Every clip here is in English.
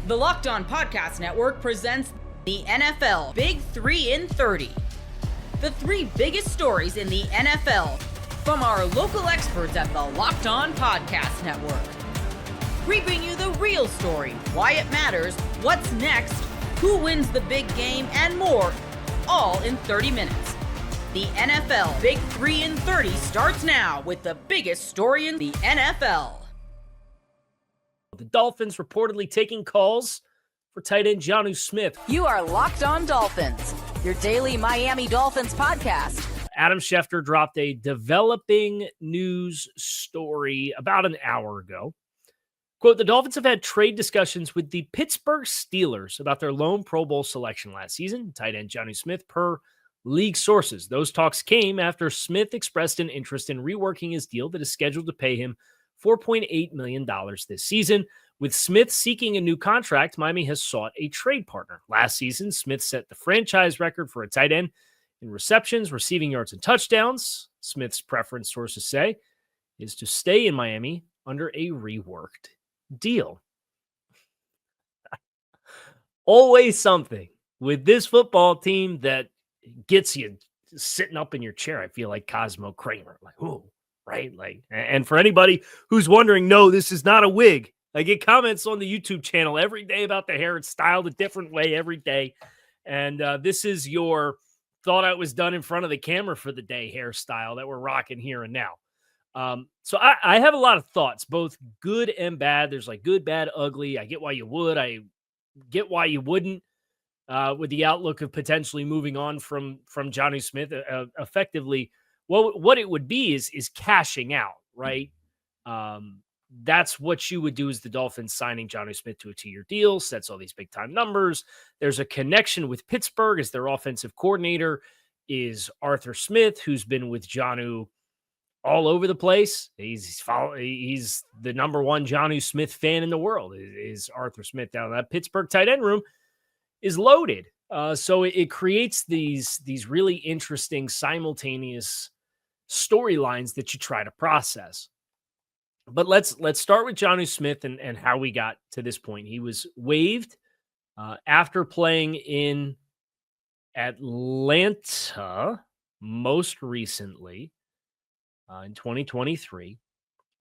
The Locked On Podcast Network presents the NFL Big 3 in 30. The three biggest stories in the NFL from our local experts at the Locked On Podcast Network. We bring you the real story, why it matters, what's next, who wins the big game, and more, all in 30 minutes. The NFL Big 3 in 30 starts now with the biggest story in the NFL. The Dolphins reportedly taking calls for tight end Jonnu Smith. You are Locked On Dolphins, your daily Miami Dolphins podcast. Adam Schefter dropped a developing news story about an hour ago. Quote, the Dolphins have had trade discussions with the Pittsburgh Steelers about their lone Pro Bowl selection last season, tight end Jonnu Smith, per league sources. Those talks came after Smith expressed an interest in reworking his deal that is scheduled to pay him $4.8 million this season. With Smith seeking a new contract, Miami has sought a trade partner. Last season, Smith set the franchise record for a tight end in receptions, receiving yards, and touchdowns. Smith's preference, sources say, is to stay in Miami under a reworked deal. Always something with this football team that gets you sitting up in your chair. I feel like Cosmo Kramer. Like, ooh. Right? Like, and for anybody who's wondering, no, this is not a wig. I get comments on the YouTube channel every day about the hair. It's styled a different way every day. And this is your thought I was done in front of the camera for the day hairstyle that we're rocking here and now. So I have a lot of thoughts, both good and bad. There's like good, bad, ugly. I get why you would. I get why you wouldn't, with the outlook of potentially moving on from Jonnu Smith effectively. Well, what it would be is cashing out, right? That's what you would do as the Dolphins signing Jonnu Smith to a 2-year deal, sets all these big-time numbers. There's a connection with Pittsburgh as their offensive coordinator is Arthur Smith, who's been with Jonnu all over the place. He's the number one Jonnu Smith fan in the world is Arthur Smith. Down that Pittsburgh tight end room is loaded. So it creates these really interesting simultaneous storylines that you try to process. But let's start with Jonnu Smith and how we got to this point. He was waived after playing in Atlanta most recently in 2023.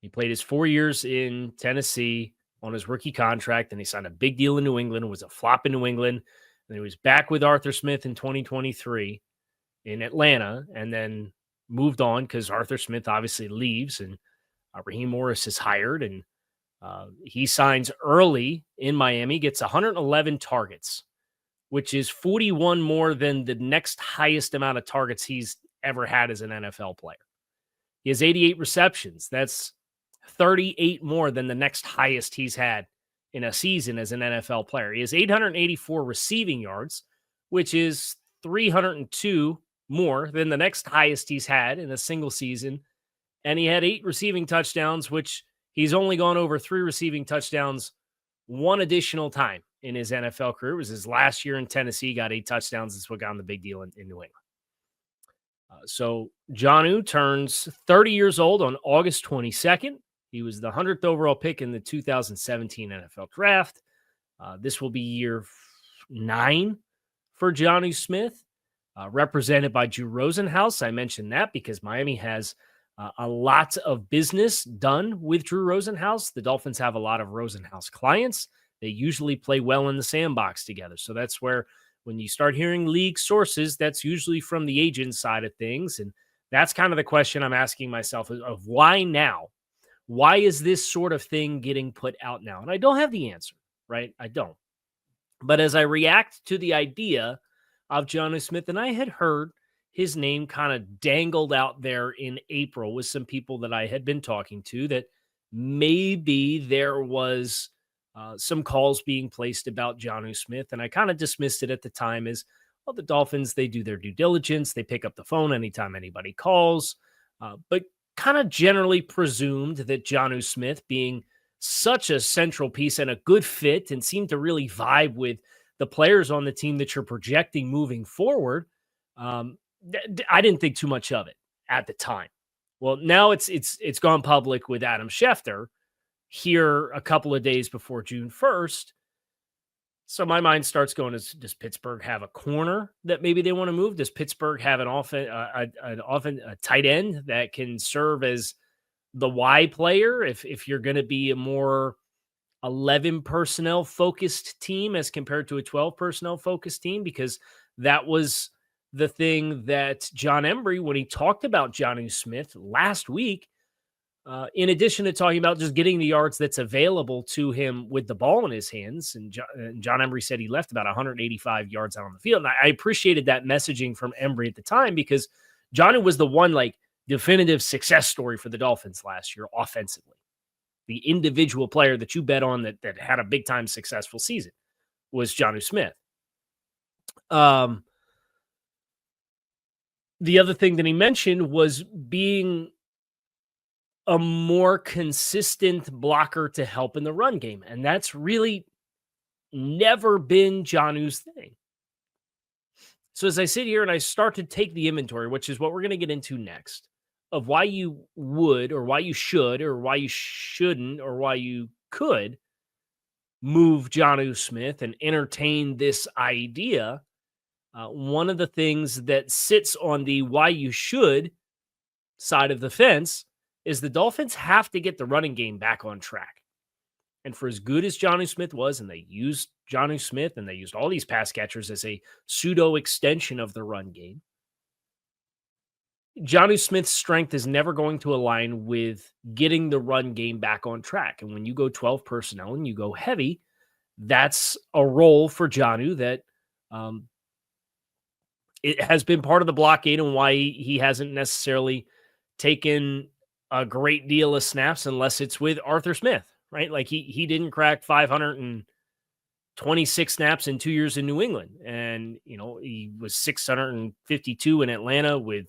He played his 4 years in Tennessee on his rookie contract, and he signed a big deal in New England. It was a flop in New England. And he was back with Arthur Smith in 2023 in Atlanta, and then moved on because Arthur Smith obviously leaves, and Raheem Morris is hired, and he signs early in Miami, gets 111 targets, which is 41 more than the next highest amount of targets he's ever had as an NFL player. He has 88 receptions. That's 38 more than the next highest he's had in a season as an NFL player. He has 884 receiving yards, which is 302 more than the next highest he's had in a single season. And he had 8 receiving touchdowns, which he's only gone over 3 receiving touchdowns one additional time in his NFL career. It was his last year in Tennessee, got 8 touchdowns. That's what got him the big deal in New England. So Jonnu turns 30 years old on August 22nd. He was the 100th overall pick in the 2017 NFL draft. This will be year 9 for Jonnu Smith, represented by Drew Rosenhaus. I mentioned that because Miami has a lot of business done with Drew Rosenhaus. The Dolphins have a lot of Rosenhaus clients. They usually play well in the sandbox together. So that's where, when you start hearing league sources, that's usually from the agent side of things. And that's kind of the question I'm asking myself of why now? Why is this sort of thing getting put out now? And I don't have the answer, right? I don't. But as I react to the idea of Jonnu Smith, and I had heard his name kind of dangled out there in April with some people that I had been talking to, that maybe there was some calls being placed about Jonnu Smith. And I kind of dismissed it at the time as, well, the Dolphins, they do their due diligence. They pick up the phone anytime anybody calls. But kind of generally presumed that Jonnu Smith, being such a central piece and a good fit and seemed to really vibe with the players on the team that you're projecting moving forward, I didn't think too much of it at the time. Well, now it's gone public with Adam Schefter here a couple of days before June 1st. So my mind starts going, does Pittsburgh have a corner that maybe they want to move? Does Pittsburgh have a tight end that can serve as the Y player if you're going to be a more 11 personnel focused team as compared to a 12 personnel focused team? Because that was the thing that John Embry, when he talked about Jonnu Smith last week, in addition to talking about just getting the yards that's available to him with the ball in his hands, and John Embry said he left about 185 yards out on the field. And I appreciated that messaging from Embry at the time, because Jonnu was the one definitive success story for the Dolphins last year offensively. The individual player that you bet on that had a big time successful season was Jonnu Smith. The other thing that he mentioned was being a more consistent blocker to help in the run game. And that's really never been Jonnu's thing. So as I sit here and I start to take the inventory, which is what we're going to get into next, of why you would, or why you should, or why you shouldn't, or why you could move Jonnu Smith and entertain this idea, one of the things that sits on the why you should side of the fence is the Dolphins have to get the running game back on track. And for as good as Jonnu Smith was, and they used Jonnu Smith and they used all these pass catchers as a pseudo extension of the run game, Jonnu Smith's strength is never going to align with getting the run game back on track. And when you go 12 personnel and you go heavy, that's a role for Jonnu that it has been part of the blockade, and why he hasn't necessarily taken a great deal of snaps unless it's with Arthur Smith, right? Like he didn't crack 526 snaps in 2 years in New England. And, he was 652 in Atlanta with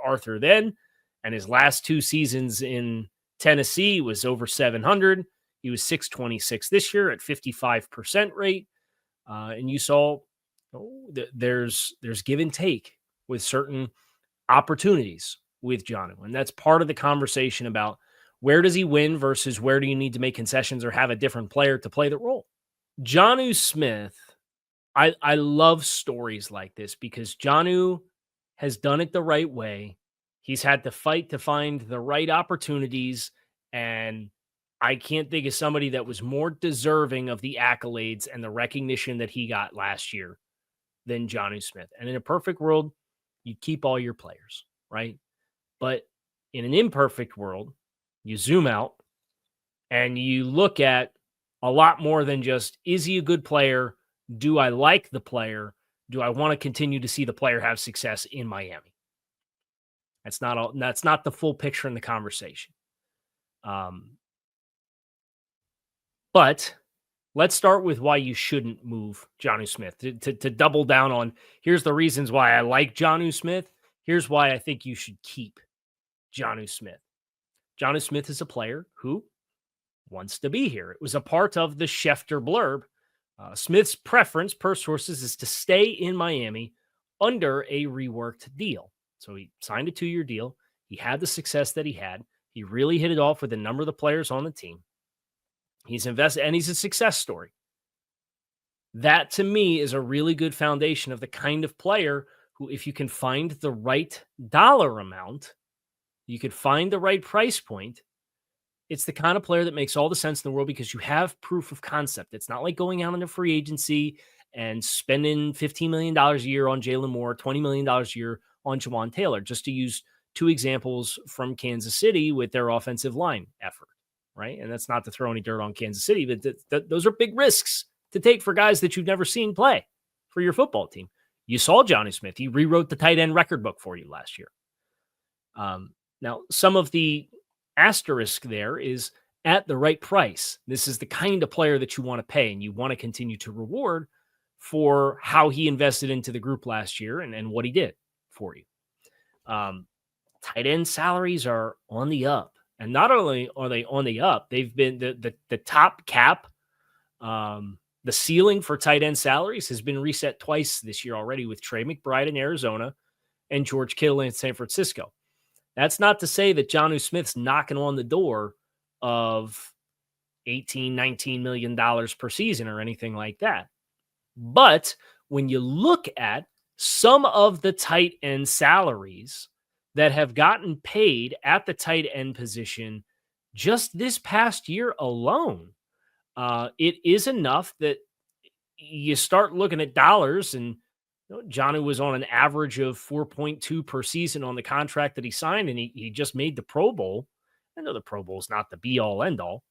Arthur then. And his last 2 seasons in Tennessee was over 700. He was 626 this year at 55% rate. And you saw there's give and take with certain opportunities with Jonnu. And that's part of the conversation about where does he win versus where do you need to make concessions or have a different player to play the role. Jonnu Smith, I love stories like this because Jonnu has done it the right way. He's had to fight to find the right opportunities, and I can't think of somebody that was more deserving of the accolades and the recognition that he got last year than Jonnu Smith. And in a perfect world, you keep all your players, right? But in an imperfect world, you zoom out and you look at a lot more than just, is he a good player? Do I like the player? Do I want to continue to see the player have success in Miami? That's not the full picture in the conversation. But let's start with why you shouldn't move Jonnu Smith. To double down on, here's the reasons why I like Jonnu Smith. Here's why I think you should keep Jonnu Smith. Jonnu Smith is a player who wants to be here. It was a part of the Schefter blurb. Smith's preference, per sources, is to stay in Miami under a reworked deal. So he signed a 2-year deal. He had the success that he had. He really hit it off with a number of the players on the team. He's invested, and he's a success story. That, to me, is a really good foundation of the kind of player who, if you can find the right dollar amount, you could find the right price point, it's the kind of player that makes all the sense in the world because you have proof of concept. It's not like going out into free agency and spending $15 million a year on Jalen Moore, $20 million a year on Jawan Taylor, just to use 2 examples from Kansas City with their offensive line effort, right? And that's not to throw any dirt on Kansas City, but those are big risks to take for guys that you've never seen play for your football team. You saw Jonnu Smith. He rewrote the tight end record book for you last year. Now, some of the asterisk there is at the right price. This is the kind of player that you want to pay and you want to continue to reward for how he invested into the group last year and what he did for you. Tight end salaries are on the up. And not only are they on the up, they've been the top cap, the ceiling for tight end salaries has been reset twice this year already with Trey McBride in Arizona and George Kittle in San Francisco. That's not to say that Jonnu Smith's knocking on the door of $18, $19 million per season or anything like that. But when you look at some of the tight end salaries that have gotten paid at the tight end position just this past year alone, it is enough that you start looking at dollars. And Jonnu was on an average of 4.2 per season on the contract that he signed, and he just made the Pro Bowl. I know the Pro Bowl is not the be-all, end-all.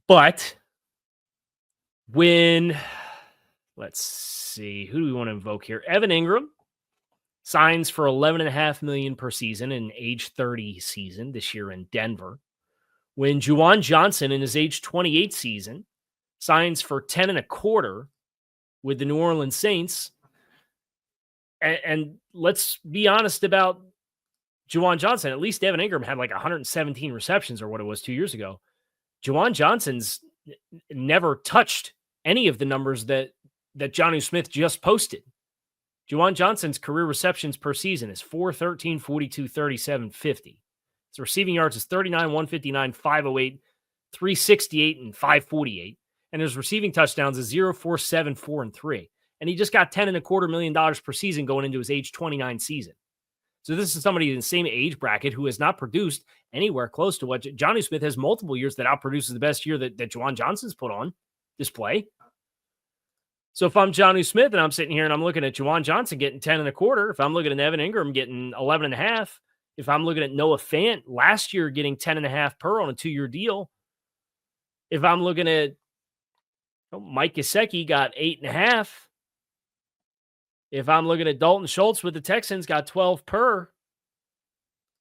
But when, let's see, who do we want to invoke here? Evan Ingram signs for $11.5 million per season in age 30 season this year in Denver. When Juwan Johnson in his age 28 season signs for 10.25 with the New Orleans Saints. And let's be honest about Juwan Johnson. At least Evan Ingram had like 117 receptions or what it was 2 years ago. Juwan Johnson's never touched any of the numbers that Jonnu Smith just posted. Juwan Johnson's career receptions per season is 4, 13, 42, 37, 50. His receiving yards is 39, 159, 508, 368, and 548. And his receiving touchdowns is 0, 4, 7, 4, and 3. And he just got $10.25 million per season going into his age 29 season. So this is somebody in the same age bracket who has not produced anywhere close to what Jonnu Smith has multiple years that outproduces the best year that Juwan Johnson's put on display. So if I'm Jonnu Smith and I'm sitting here and I'm looking at Juwan Johnson getting 10.25, if I'm looking at Evan Ingram getting 11.5, if I'm looking at Noah Fant last year getting 10.5 per on a 2-year deal, if I'm looking at Mike Gesicki got 8.5, if I'm looking at Dalton Schultz with the Texans got 12 per,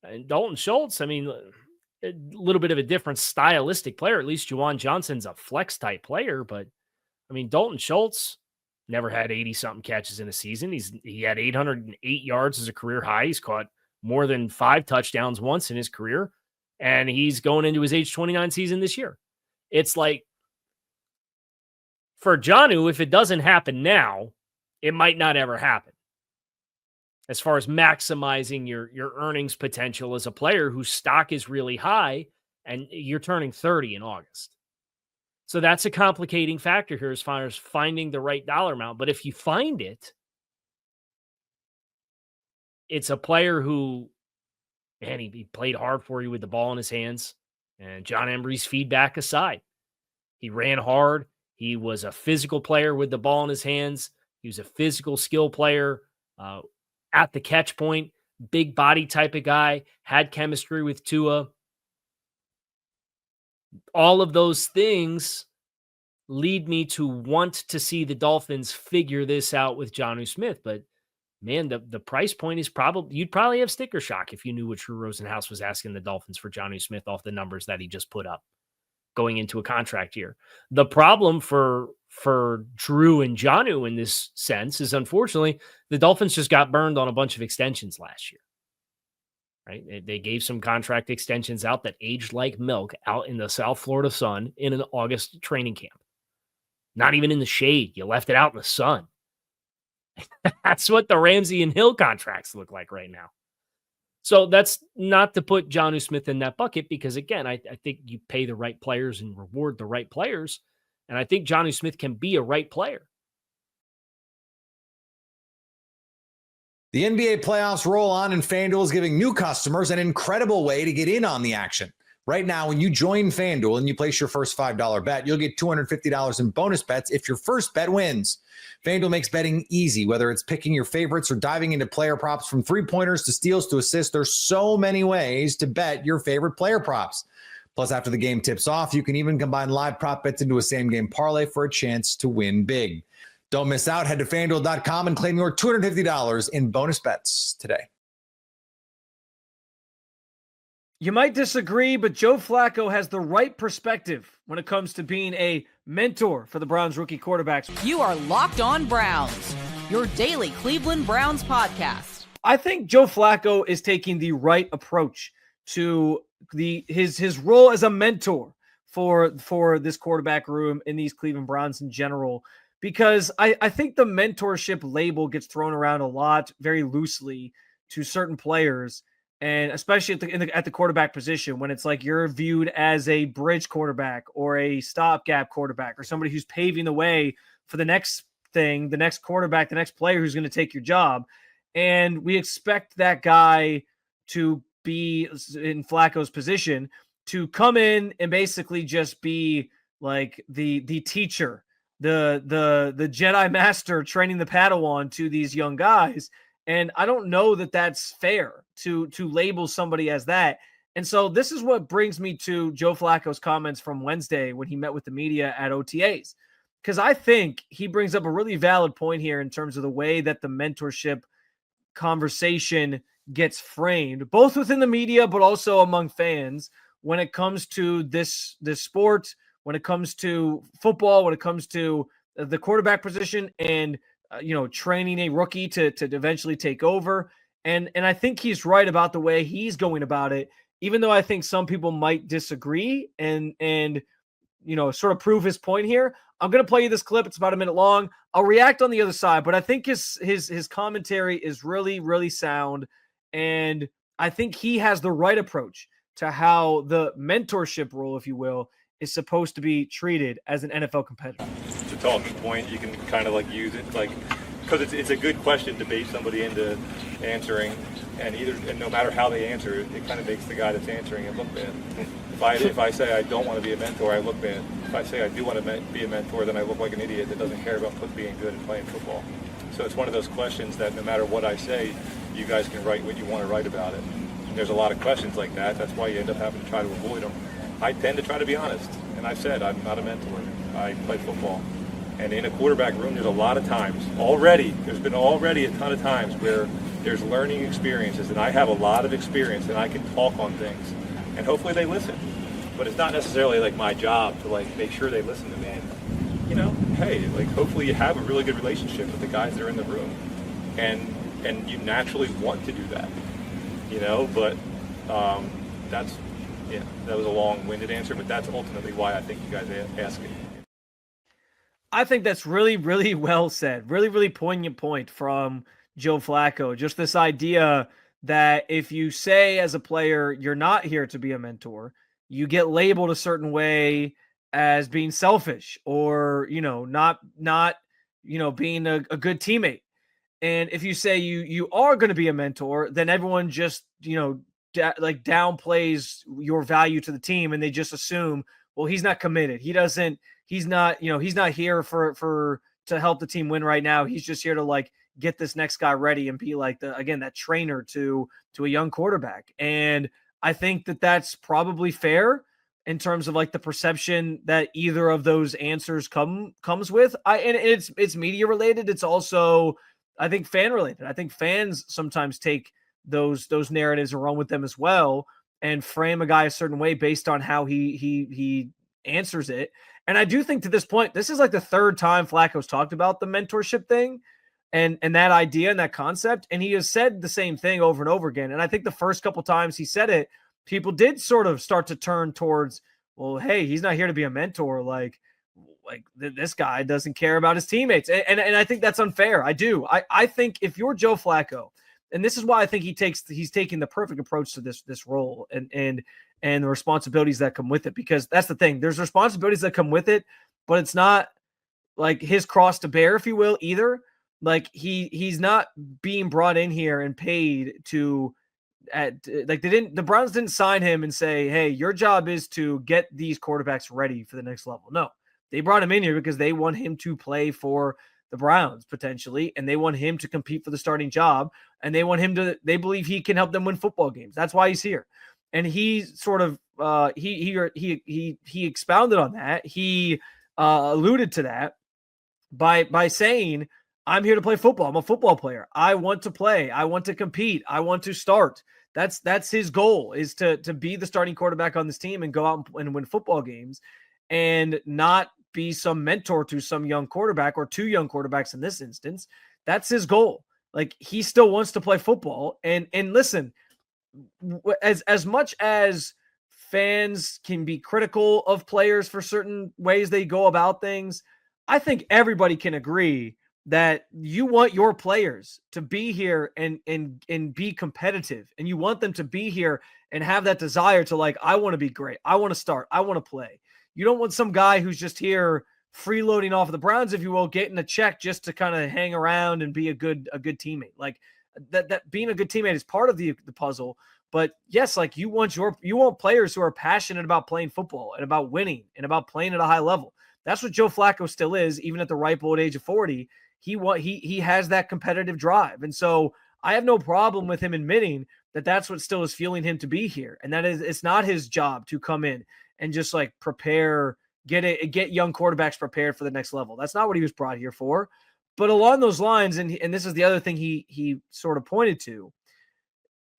and Dalton Schultz, I mean, a little bit of a different stylistic player. At least Juwan Johnson's a flex type player, but I mean, Dalton Schultz never had 80-something catches in a season. He had 808 yards as a career high. He's caught more than 5 touchdowns once in his career, and he's going into his age 29 season this year. It's like, for Jonnu, if it doesn't happen now, it might not ever happen. As far as maximizing your earnings potential as a player whose stock is really high, and you're turning 30 in August. So that's a complicating factor here as far as finding the right dollar amount. But if you find it, it's a player who, man, he played hard for you with the ball in his hands. And John Embry's feedback aside, he ran hard. He was a physical player with the ball in his hands. He was a physical skill player at the catch point, big body type of guy, had chemistry with Tua. All of those things lead me to want to see the Dolphins figure this out with Jonnu Smith. But man, the price point is you'd probably have sticker shock if you knew what Drew Rosenhaus was asking the Dolphins for Jonnu Smith off the numbers that he just put up going into a contract year. The problem for Drew and Jonnu in this sense is, unfortunately, the Dolphins just got burned on a bunch of extensions last year. Right? They gave some contract extensions out that aged like milk out in the South Florida sun in an August training camp. Not even in the shade. You left it out in the sun. That's what the Ramsey and Hill contracts look like right now. So that's not to put Jonnu Smith in that bucket because, again, I think you pay the right players and reward the right players. And I think Jonnu Smith can be a right player. The NBA playoffs roll on, and FanDuel is giving new customers an incredible way to get in on the action. Right now, when you join FanDuel and you place your first $5 bet, you'll get $250 in bonus bets if your first bet wins. FanDuel makes betting easy, whether it's picking your favorites or diving into player props from three-pointers to steals to assists. There's so many ways to bet your favorite player props. Plus, after the game tips off, you can even combine live prop bets into a same-game parlay for a chance to win big. Don't miss out. Head to FanDuel.com and claim your $250 in bonus bets today. You might disagree, but Joe Flacco has the right perspective when it comes to being a mentor for the Browns rookie quarterbacks. You are Locked On Browns, your daily Cleveland Browns podcast. I think Joe Flacco is taking the right approach to his role as a mentor for this quarterback room in these Cleveland Browns in general, because I think the mentorship label gets thrown around a lot very loosely to certain players. And especially at the quarterback position, when it's like you're viewed as a bridge quarterback or a stopgap quarterback or somebody who's paving the way for the next thing, the next quarterback, the next player who's going to take your job. And we expect that guy to be in Flacco's position to come in and basically just be like the teacher, the Jedi master training the Padawan to these young guys. And I don't know that that's fair to label somebody as that. And so this is what brings me to Joe Flacco's comments from Wednesday when he met with the media at OTAs, because I think he brings up a really valid point here in terms of the way that the mentorship conversation gets framed, both within the media, but also among fans when it comes to this sport, when it comes to football, when it comes to the quarterback position and training a rookie to eventually take over. And I think he's right about the way he's going about it, even though I think some people might disagree and sort of prove his point here. I'm going to play you this clip. It's about a minute long. I'll react on the other side, but I think his commentary is really, really sound. And I think he has the right approach to how the mentorship role, if you will, is supposed to be treated as an NFL competitor. It's a talking point. You can kind of like use it because it's a good question to bait somebody into answering, and no matter how they answer it, it kind of makes the guy that's answering it look bad. If I say I don't want to be a mentor, I look bad. If I say I do want to be a mentor, then I look like an idiot that doesn't care about being good and playing football. So it's one of those questions that no matter what I say, you guys can write what you want to write about it. And there's a lot of questions like that. That's why you end up having to try to avoid them. I tend to try to be honest, and I've said I'm not a mentor. I play football. And in a quarterback room, there's a lot of times there's been a ton of times where there's learning experiences, and I have a lot of experience, and I can talk on things, and hopefully they listen. But it's not necessarily like my job to like make sure they listen to me. Hey, like hopefully you have a really good relationship with the guys that are in the room, and you naturally want to do that, But that was a long-winded answer, but that's ultimately why I think you guys ask it. I think that's really, really well said. Really, really poignant point from Joe Flacco. Just this idea that if you say as a player, you're not here to be a mentor, you get labeled a certain way as being selfish or, not being a good teammate. And if you say you are going to be a mentor, then everyone just, downplays your value to the team, and they just assume, well, he's not committed. He's not here to help the team win right now. He's just here to get this next guy ready and be that trainer to a young quarterback. And I think that that's probably fair in terms of the perception that either of those answers comes with. And it's media related. It's also, I think, fan related. I think fans sometimes take those narratives and run with them as well and frame a guy a certain way based on how he answers it. And I do think to this point, this is the third time Flacco's talked about the mentorship thing and that idea and that concept. And he has said the same thing over and over again. And I think the first couple times he said it, people did sort of start to turn towards, well, hey, he's not here to be a mentor. This guy doesn't care about his teammates. And I think that's unfair. I do. I think if you're Joe Flacco, and this is why I think he's taking the perfect approach to this role and the responsibilities that come with it, because that's the thing. There's responsibilities that come with it, but it's not his cross to bear, if you will, either. He's not being brought in here and paid to the Browns didn't sign him and say, hey, your job is to get these quarterbacks ready for the next level. No, they brought him in here because they want him to play for the Browns potentially, and they want him to compete for the starting job, and they believe he can help them win football games. That's why he's here. And he sort of he expounded on that. He alluded to that by saying, I'm here to play football. I'm a football player. I want to play. I want to compete. I want to start. That's his goal, is to be the starting quarterback on this team and go out and win football games and not be some mentor to some young quarterback or two young quarterbacks in this instance. That's his goal. He still wants to play football. And listen, as much as fans can be critical of players for certain ways they go about things, I think everybody can agree that you want your players to be here and be competitive, and you want them to be here and have that desire to, like, I want to be great. I want to start. I want to play. You don't want some guy who's just here freeloading off of the Browns, if you will, getting a check just to kind of hang around and be a good teammate. Like that being a good teammate is part of the puzzle. But yes, like you want players who are passionate about playing football and about winning and about playing at a high level. That's what Joe Flacco still is, even at the ripe old age of 40. He has that competitive drive. And so I have no problem with him admitting that that's what still is fueling him to be here. And that is, it's not his job to come in and just like prepare, get young quarterbacks prepared for the next level. That's not what he was brought here for. But along those lines, and this is the other thing he sort of pointed to,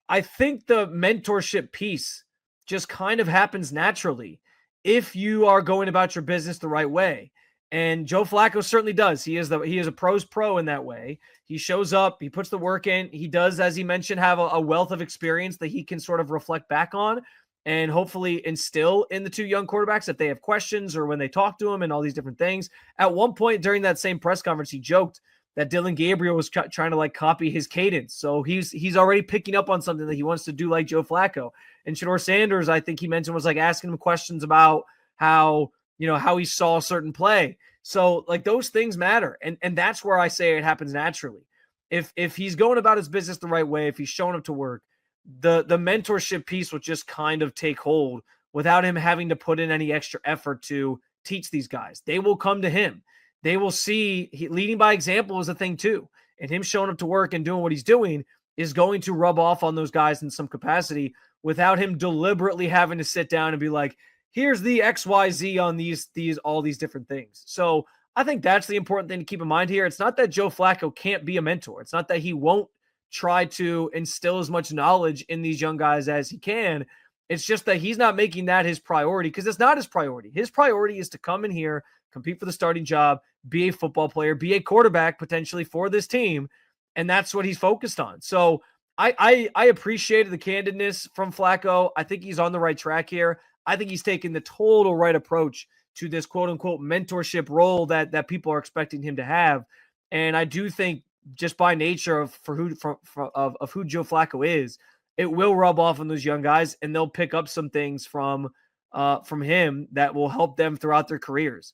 I think the mentorship piece just kind of happens naturally if you are going about your business the right way. And Joe Flacco certainly does. He is a pro's pro in that way. He shows up, he puts the work in. He does, as he mentioned, have a wealth of experience that he can sort of reflect back on and hopefully instill in the two young quarterbacks if they have questions or when they talk to him and all these different things. At one point during that same press conference, he joked that Dylan Gabriel was trying to like copy his cadence. So he's already picking up on something that he wants to do like Joe Flacco. And Shedeur Sanders, I think he mentioned, was like asking him questions about how he saw a certain play. So like those things matter. And that's where I say it happens naturally. If he's going about his business the right way, if he's showing up to work, the mentorship piece will just kind of take hold without him having to put in any extra effort to teach these guys. They will come to him. They will see leading by example is a thing too. And him showing up to work and doing what he's doing is going to rub off on those guys in some capacity without him deliberately having to sit down and be like, here's the XYZ on all these different things. So I think that's the important thing to keep in mind here. It's not that Joe Flacco can't be a mentor. It's not that he won't try to instill as much knowledge in these young guys as he can. It's just that he's not making that his priority, because it's not his priority. His priority is to come in here, compete for the starting job, be a football player, be a quarterback potentially for this team. And that's what he's focused on. So I appreciated the candidness from Flacco. I think he's on the right track here. I think he's taken the total right approach to this quote unquote mentorship role that people are expecting him to have. And I do think just by nature of who Joe Flacco is, it will rub off on those young guys and they'll pick up some things from him that will help them throughout their careers.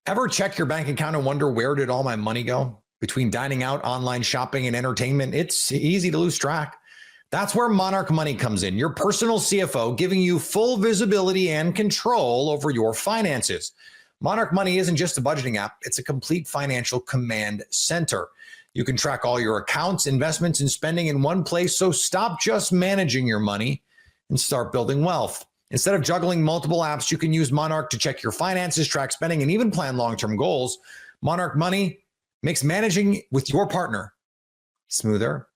Ever check your bank account and wonder, where did all my money go? Between dining out, online shopping, and entertainment, it's easy to lose track. That's where Monarch Money comes in, your personal CFO, giving you full visibility and control over your finances. Monarch Money isn't just a budgeting app, it's a complete financial command center. You can track all your accounts, investments, and spending in one place, so stop just managing your money and start building wealth. Instead of juggling multiple apps, you can use Monarch to check your finances, track spending, and even plan long-term goals. Monarch Money makes managing with your partner smoother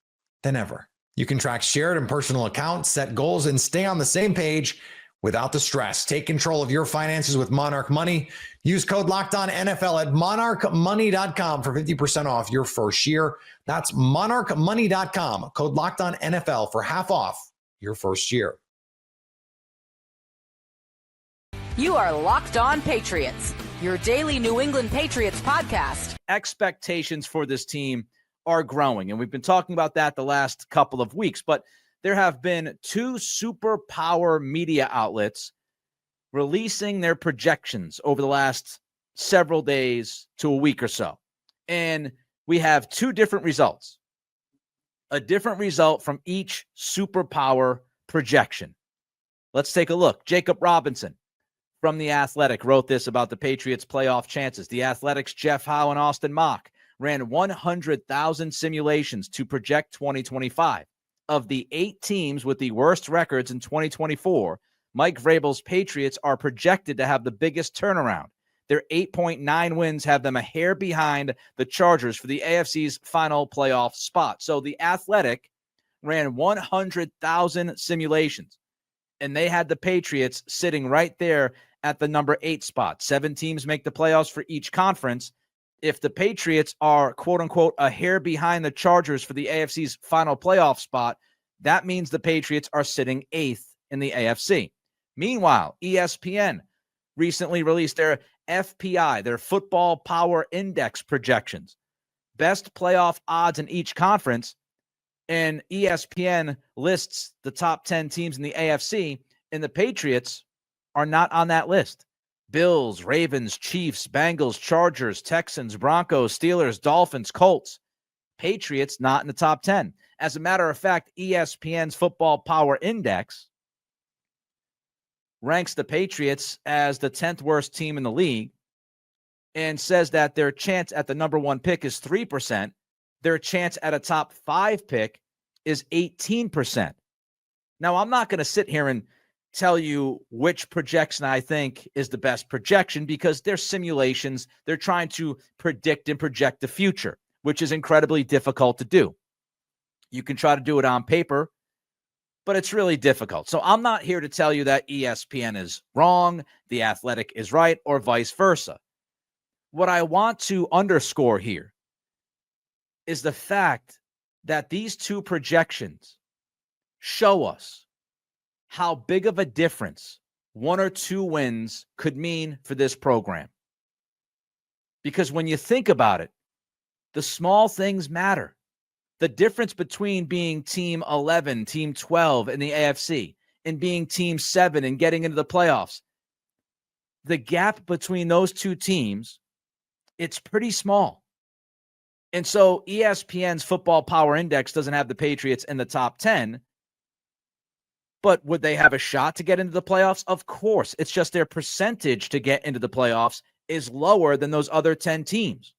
than ever. You can track shared and personal accounts, set goals, and stay on the same page without the stress. Take control of your finances with Monarch Money. Use code LOCKEDONNFL at monarchmoney.com for 50% off your first year. That's monarchmoney.com. Code LOCKEDONNFL for half off your first year. You are Locked On Patriots, your daily New England Patriots podcast. Expectations for this team are growing, and we've been talking about that the last couple of weeks, but there have been two superpower media outlets releasing their projections over the last several days to a week or so. And we have two different results, a different result from each superpower projection. Let's take a look. Jacob Robinson from The Athletic wrote this about the Patriots' playoff chances. The Athletic's Jeff Howe and Austin Mock ran 100,000 simulations to project 2025. Of the 8 teams with the worst records in 2024, Mike Vrabel's Patriots are projected to have the biggest turnaround. Their 8.9 wins have them a hair behind the Chargers for the AFC's final playoff spot. So The Athletic ran 100,000 simulations, and they had the Patriots sitting right there at the number 8 spot. 7 teams make the playoffs for each conference. If the Patriots are, quote unquote, a hair behind the Chargers for the AFC's final playoff spot, that means the Patriots are sitting 8th in the AFC. Meanwhile, ESPN recently released their FPI, their Football Power Index projections, best playoff odds in each conference, and ESPN lists the top 10 teams in the AFC, and the Patriots are not on that list. Bills, Ravens, Chiefs, Bengals, Chargers, Texans, Broncos, Steelers, Dolphins, Colts. Patriots not in the top 10. As a matter of fact, ESPN's Football Power Index ranks the Patriots as the 10th worst team in the league and says that their chance at the number one pick is 3%. Their chance at a top 5 pick is 18%. Now, I'm not going to sit here and tell you which projection I think is the best projection because they're simulations. They're trying to predict and project the future, which is incredibly difficult to do. You can try to do it on paper, but it's really difficult. So I'm not here to tell you that ESPN is wrong, The Athletic is right, or vice versa. What I want to underscore here is the fact that these two projections show us how big of a difference 1 or 2 wins could mean for this program. Because when you think about it, the small things matter. The difference between being team 11, team 12 in the AFC and being team 7 and getting into the playoffs, the gap between those two teams, it's pretty small. And so ESPN's Football Power Index doesn't have the Patriots in the top 10, but would they have a shot to get into the playoffs? Of course. It's just their percentage to get into the playoffs is lower than those other 10 teams.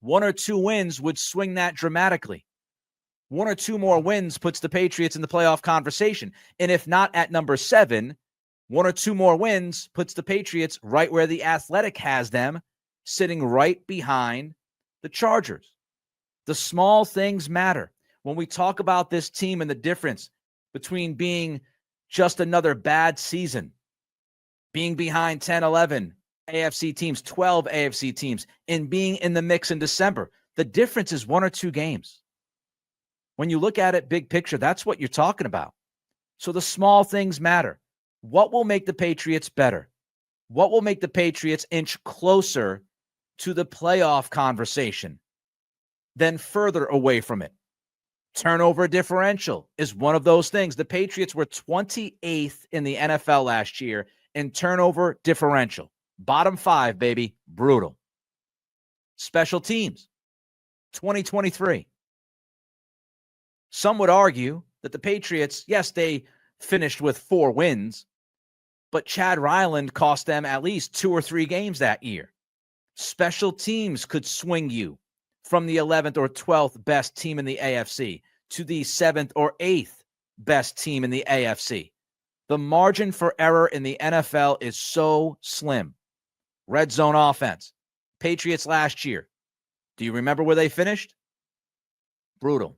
1 or 2 wins would swing that dramatically. 1 or 2 more wins puts the Patriots in the playoff conversation. And if not at number 7, 1 or 2 more wins puts the Patriots right where The Athletic has them, sitting right behind the Chargers. The small things matter. When we talk about this team and the difference between being just another bad season, being behind 10, 11 AFC teams, 12 AFC teams, and being in the mix in December, the difference is 1 or 2 games. When you look at it big picture, that's what you're talking about. So the small things matter. What will make the Patriots better? What will make the Patriots inch closer to the playoff conversation, then further away from it? Turnover differential is one of those things. The Patriots were 28th in the NFL last year in turnover differential. Bottom 5, baby. Brutal. Special teams, 2023. Some would argue that the Patriots, yes, they finished with 4 wins, but Chad Ryland cost them at least 2 or 3 games that year. Special teams could swing you from the 11th or 12th best team in the AFC to the 7th or 8th best team in the AFC. The margin for error in the NFL is so slim. Red zone offense. Patriots last year. Do you remember where they finished? Brutal.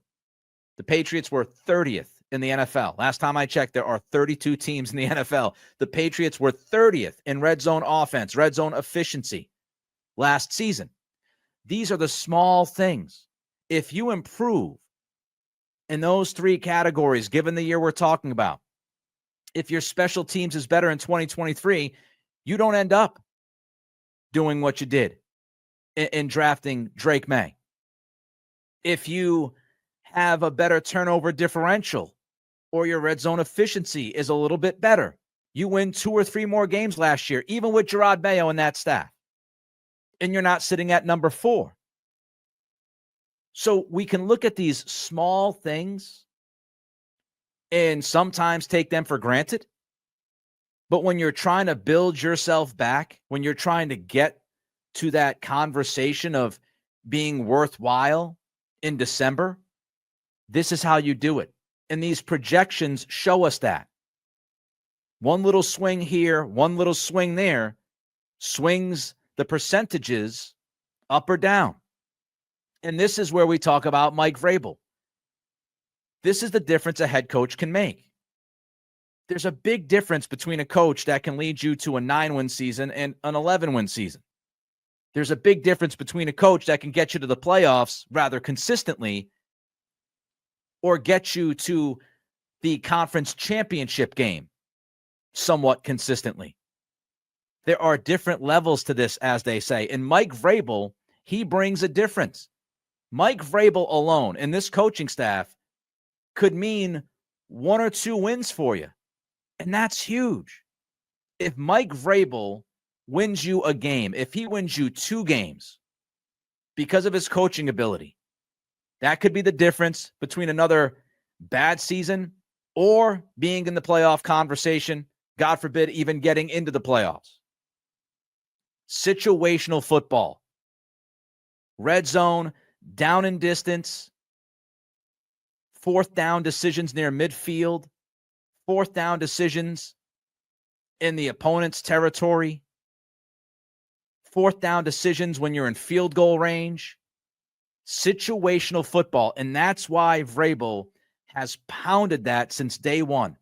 The Patriots were 30th in the NFL. Last time I checked, there are 32 teams in the NFL. The Patriots were 30th in red zone offense, red zone efficiency last season. These are the small things. If you improve in those 3 categories, given the year we're talking about, if your special teams is better in 2023, you don't end up doing what you did in drafting Drake May. If you have a better turnover differential or your red zone efficiency is a little bit better, you win 2 or 3 more games last year, even with Gerard Mayo and that staff. And you're not sitting at number 4. So we can look at these small things and sometimes take them for granted. But when you're trying to build yourself back, when you're trying to get to that conversation of being worthwhile in December, this is how you do it. And these projections show us that. One little swing here, one little swing there, swings the percentages up or down. And this is where we talk about Mike Vrabel. This is the difference a head coach can make. There's a big difference between a coach that can lead you to a 9-win season and an 11-win season. There's a big difference between a coach that can get you to the playoffs rather consistently or get you to the conference championship game somewhat consistently. There are different levels to this, as they say. And Mike Vrabel, he brings a difference. Mike Vrabel alone and this coaching staff could mean 1 or 2 wins for you. And that's huge. If Mike Vrabel wins you a game, if he wins you 2 games because of his coaching ability, that could be the difference between another bad season or being in the playoff conversation, God forbid, even getting into the playoffs. Situational football. Red zone, down and distance, 4th down decisions near midfield, 4th down decisions in the opponent's territory, 4th down decisions when you're in field goal range. Situational football, and that's why Vrabel has pounded that since day one.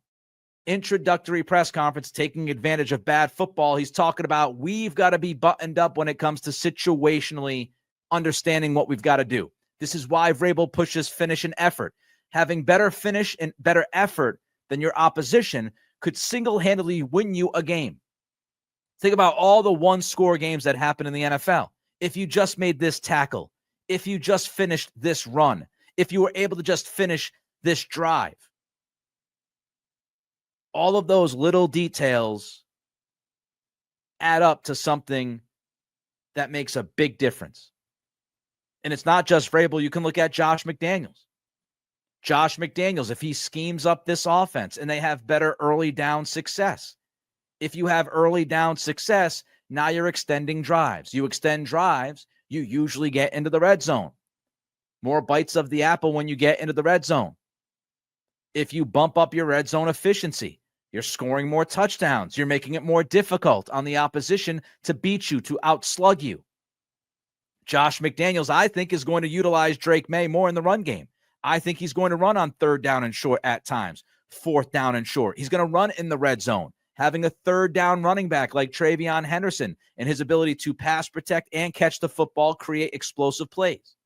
Introductory press conference, taking advantage of bad football. He's talking about we've got to be buttoned up when it comes to situationally understanding what we've got to do. This is why Vrabel pushes finish and effort. Having better finish and better effort than your opposition could single-handedly win you a game. Think about all the one-score games that happen in the NFL. If you just made this tackle, if you just finished this run, if you were able to just finish this drive. All of those little details add up to something that makes a big difference. And it's not just Vrabel. You can look at Josh McDaniels. Josh McDaniels, if he schemes up this offense and they have better early down success. If you have early down success, now you're extending drives. You extend drives, you usually get into the red zone. More bites of the apple when you get into the red zone. If you bump up your red zone efficiency, you're scoring more touchdowns. You're making it more difficult on the opposition to beat you, to outslug you. Josh McDaniels, I think, is going to utilize Drake May more in the run game. I think he's going to run on 3rd down and short at times, 4th down and short. He's going to run in the red zone, having a 3rd down running back like Travion Henderson and his ability to pass, protect, and catch the football, create explosive plays.